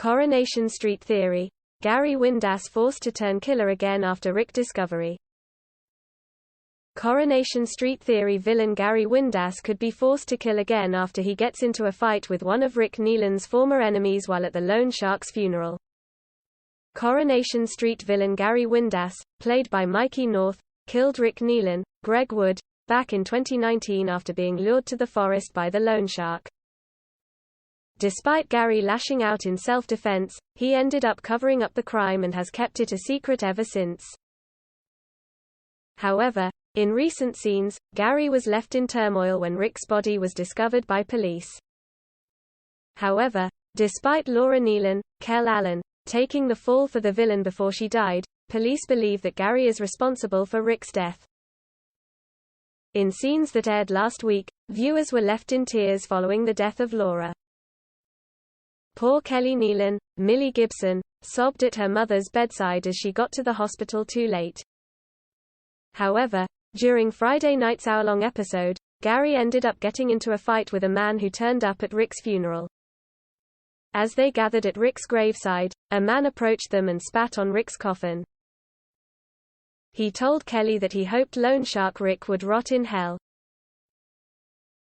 Coronation Street Theory. Gary Windass forced to turn killer again after Rick discovery. Coronation Street Theory villain Gary Windass could be forced to kill again after he gets into a fight with one of Rick Neelan's former enemies while at the loan shark's funeral. Coronation Street villain Gary Windass, played by Mikey North, killed Rick Neelan, Greg Wood, back in 2019 after being lured to the forest by the loan shark. Despite Gary lashing out in self-defense, he ended up covering up the crime and has kept it a secret ever since. However, in recent scenes, Gary was left in turmoil when Rick's body was discovered by police. However, despite Laura Neelan, Kel Allen, taking the fall for the villain before she died, police believe that Gary is responsible for Rick's death. In scenes that aired last week, viewers were left in tears following the death of Laura. Poor Kelly Neelan, Millie Gibson, sobbed at her mother's bedside as she got to the hospital too late. However, during Friday night's hour-long episode, Gary ended up getting into a fight with a man who turned up at Rick's funeral. As they gathered at Rick's graveside, a man approached them and spat on Rick's coffin. He told Kelly that he hoped loan shark Rick would rot in hell.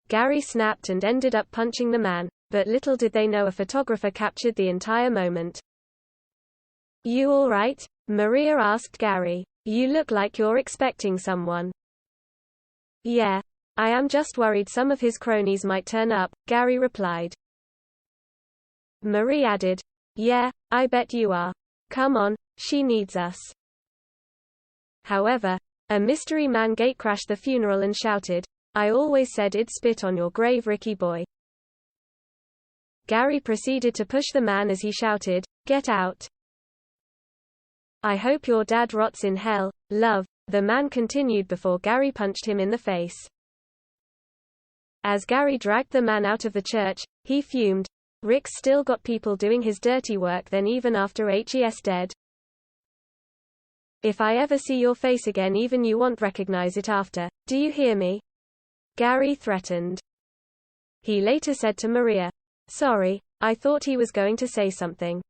Gary snapped and ended up punching the man, but little did they know a photographer captured the entire moment. "You all right?" Maria asked Gary. "You look like you're expecting someone." "Yeah. I am just worried some of his cronies might turn up," Gary replied. Marie added, "Yeah, I bet you are. Come on, she needs us." However, a mystery man gatecrashed the funeral and shouted, "I always said I'd spit on your grave, Ricky boy." Gary proceeded to push the man as he shouted, "Get out. I hope your dad rots in hell, love," the man continued before Gary punched him in the face. As Gary dragged the man out of the church, he fumed, "Rick's still got people doing his dirty work then even after he's dead. If I ever see your face again even you won't recognize it after, do you hear me?" Gary threatened. He later said to Maria, "Sorry, I thought he was going to say something."